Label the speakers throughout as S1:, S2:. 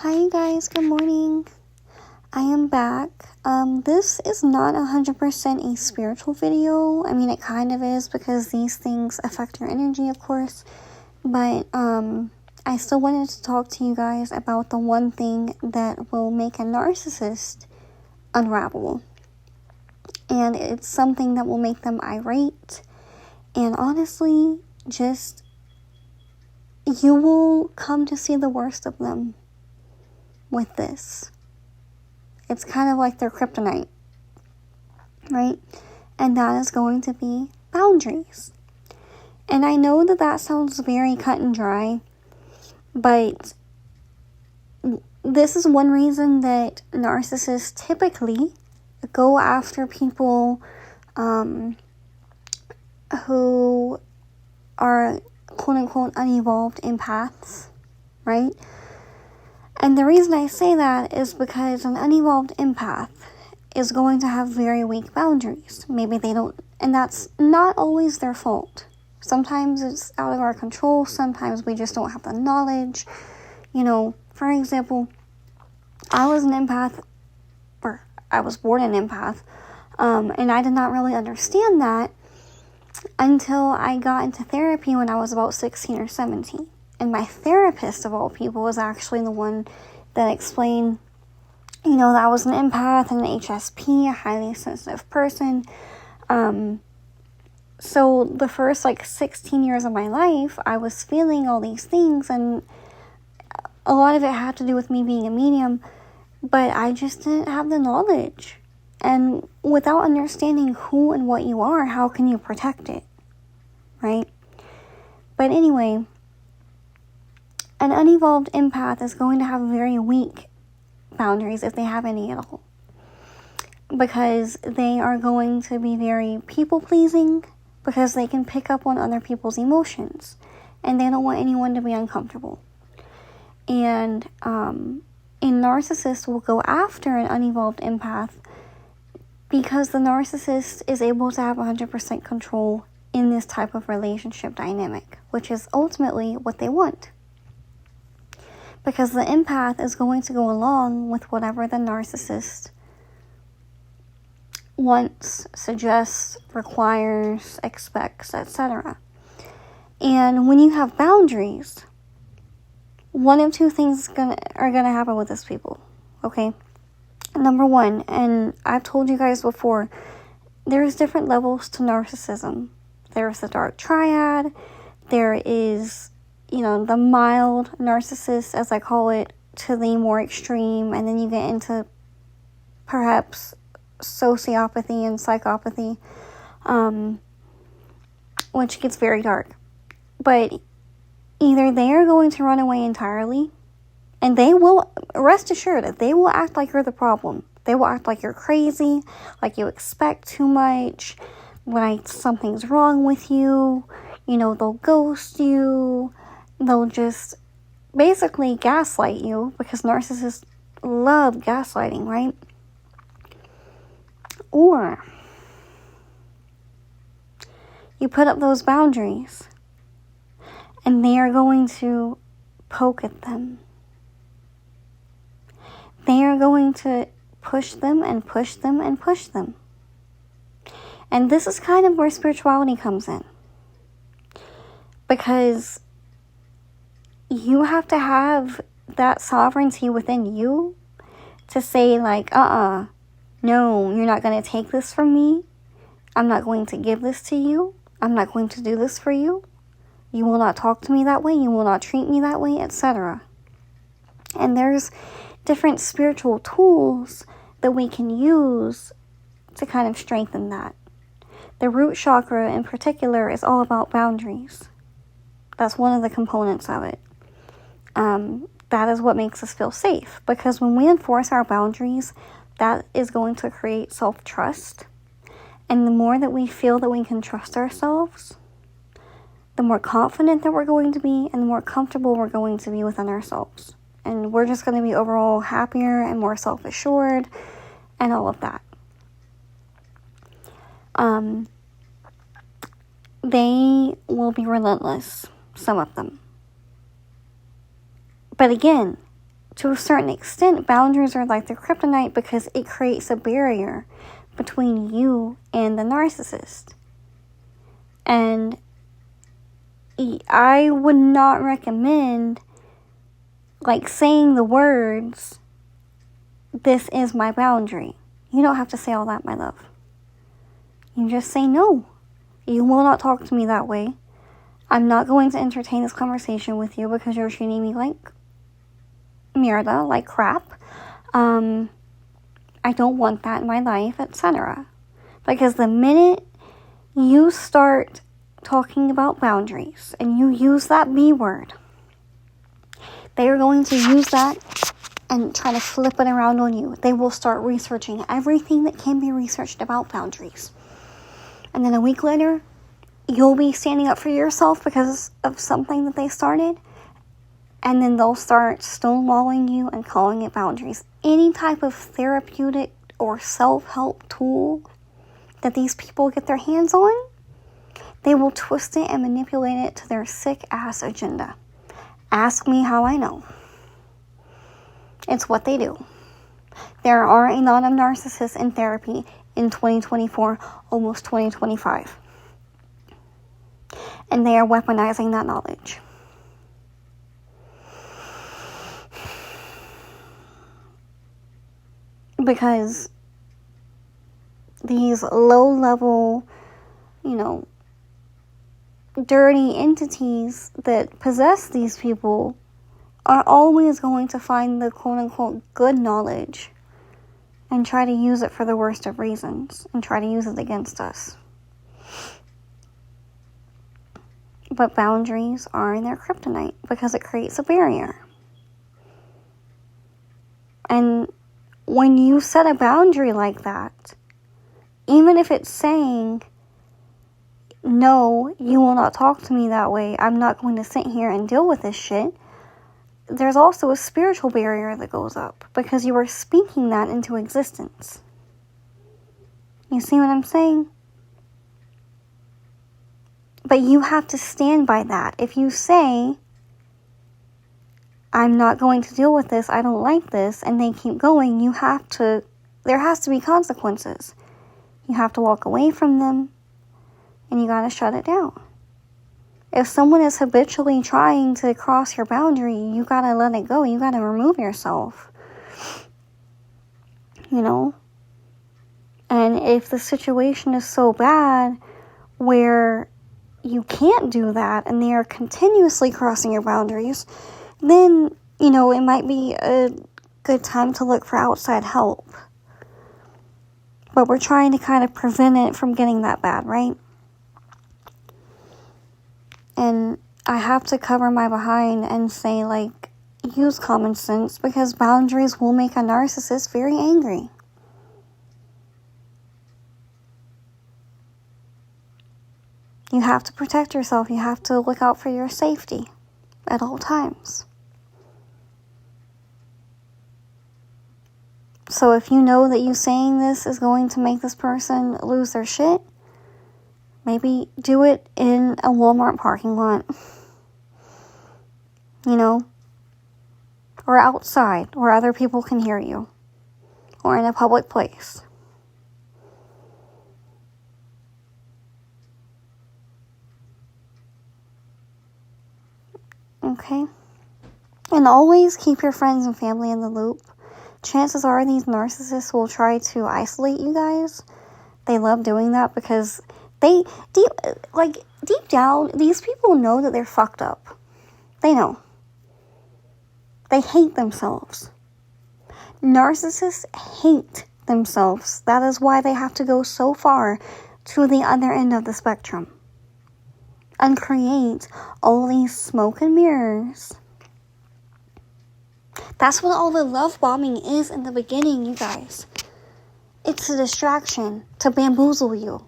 S1: Hi you guys, good morning. I am back. This is not 100% a spiritual video. I mean, it kind of is because these things affect your energy, of course. But I still wanted to talk to you guys about the one thing that will make a narcissist unravel. And it's something that will make them irate. And honestly, just you will come to see the worst of them with this. It's kind of like their kryptonite, right? And that is going to be boundaries. And I know that sounds very cut and dry, but this is one reason that narcissists typically go after people who are quote-unquote unevolved empaths, right? And the reason I say that is because an unevolved empath is going to have very weak boundaries. Maybe they don't, and that's not always their fault. Sometimes it's out of our control. Sometimes we just don't have the knowledge. You know, for example, I was an empath, or I was born an empath, and I did not really understand that until I got into therapy when I was about 16 or 17. And my therapist, of all people, was actually the one that explained, that I was an empath and an HSP, a highly sensitive person. So the first 16 years of my life, I was feeling all these things, and a lot of it had to do with me being a medium, but I just didn't have the knowledge. And without understanding who and what you are, how can you protect it, right? But anyway, an unevolved empath is going to have very weak boundaries, if they have any at all, because they are going to be very people-pleasing, because they can pick up on other people's emotions, and they don't want anyone to be uncomfortable. And a narcissist will go after an unevolved empath because the narcissist is able to have 100% control in this type of relationship dynamic, which is ultimately what they want. Because the empath is going to go along with whatever the narcissist wants, suggests, requires, expects, etc. And when you have boundaries, one of two things are gonna happen with these people, okay? Number one, and I've told you guys before, there's different levels to narcissism. There's the dark triad, there is the mild narcissist, as I call it, to the more extreme, and then you get into perhaps sociopathy and psychopathy, which gets very dark. But either they are going to run away entirely, and they will, rest assured that they will act like you're the problem. They will act like you're crazy, like you expect too much, like something's wrong with you, they'll ghost you. They'll just basically gaslight you, because narcissists love gaslighting, right? Or you put up those boundaries and they are going to poke at them. They are going to push them and push them and push them. And this is kind of where spirituality comes in, because you have to have that sovereignty within you to say no, you're not going to take this from me. I'm not going to give this to you. I'm not going to do this for you. You will not talk to me that way. You will not treat me that way, etc. And there's different spiritual tools that we can use to kind of strengthen that. The root chakra in particular is all about boundaries. That's one of the components of it. That is what makes us feel safe, because when we enforce our boundaries, that is going to create self-trust. And the more that we feel that we can trust ourselves, the more confident that we're going to be, and the more comfortable we're going to be within ourselves. And we're just going to be overall happier and more self-assured and all of that. They will be relentless, some of them. But again, to a certain extent, boundaries are like the kryptonite because it creates a barrier between you and the narcissist. And I would not recommend, like, saying the words, "This is my boundary." You don't have to say all that, my love. You just say, "No, you will not talk to me that way. I'm not going to entertain this conversation with you because you're treating me like mierda, like crap. I don't want that in my life," etc. Because the minute you start talking about boundaries and you use that B word, they are going to use that and try to flip it around on you. They will start researching everything that can be researched about boundaries. And then a week later, you'll be standing up for yourself because of something that they started. And then they'll start stonewalling you and calling it boundaries. Any type of therapeutic or self-help tool that these people get their hands on, they will twist it and manipulate it to their sick-ass agenda. Ask me how I know. It's what they do. There are a lot of narcissists in therapy in 2024, almost 2025. And they are weaponizing that knowledge. Because these low-level, dirty entities that possess these people are always going to find the quote-unquote good knowledge and try to use it for the worst of reasons and try to use it against us. But boundaries are in their kryptonite because it creates a barrier. And when you set a boundary like that, even if it's saying, "No, you will not talk to me that way. I'm not going to sit here and deal with this shit," there's also a spiritual barrier that goes up because you are speaking that into existence. You see what I'm saying? But you have to stand by that. If you say, "I'm not going to deal with this, I don't like this," and they keep going, there has to be consequences. You have to walk away from them, and you gotta shut it down. If someone is habitually trying to cross your boundary, you gotta let it go. You gotta remove yourself. And if the situation is so bad where you can't do that and they are continuously crossing your boundaries, then, it might be a good time to look for outside help. But we're trying to kind of prevent it from getting that bad, right? And I have to cover my behind and say, use common sense because boundaries will make a narcissist very angry. You have to protect yourself. You have to look out for your safety at all times. So if you know that you saying this is going to make this person lose their shit, maybe do it in a Walmart parking lot. Or outside where other people can hear you. Or in a public place. Okay? And always keep your friends and family in the loop. Chances are these narcissists will try to isolate you guys. They love doing that because they, deep down, these people know that they're fucked up. They know. They hate themselves. Narcissists hate themselves. That is why they have to go so far to the other end of the spectrum and create all these smoke and mirrors. That's what all the love bombing is in the beginning, you guys. It's a distraction to bamboozle you.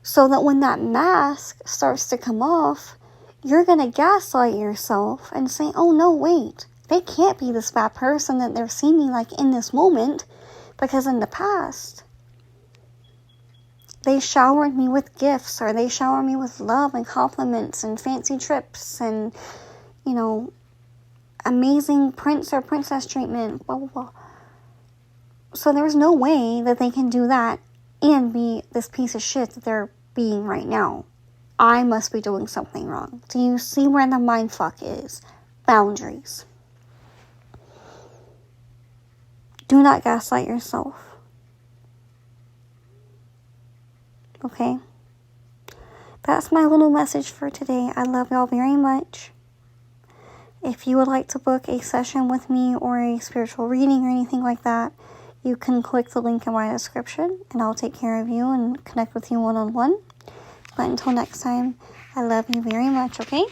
S1: So that when that mask starts to come off, you're going to gaslight yourself and say, "Oh no, wait. They can't be this bad person that they're seeming like in this moment because in the past, they showered me with gifts or they showered me with love and compliments and fancy trips and, amazing prince or princess treatment, blah, blah, blah. So there's no way that they can do that and be this piece of shit that they're being right now. I must be doing something wrong. Do you see where the mind fuck is? Boundaries. Do not gaslight yourself. Okay? That's my little message for today. I love y'all very much. If you would like to book a session with me or a spiritual reading or anything like that, you can click the link in my description and I'll take care of you and connect with you one-on-one. But until next time, I love you very much, okay?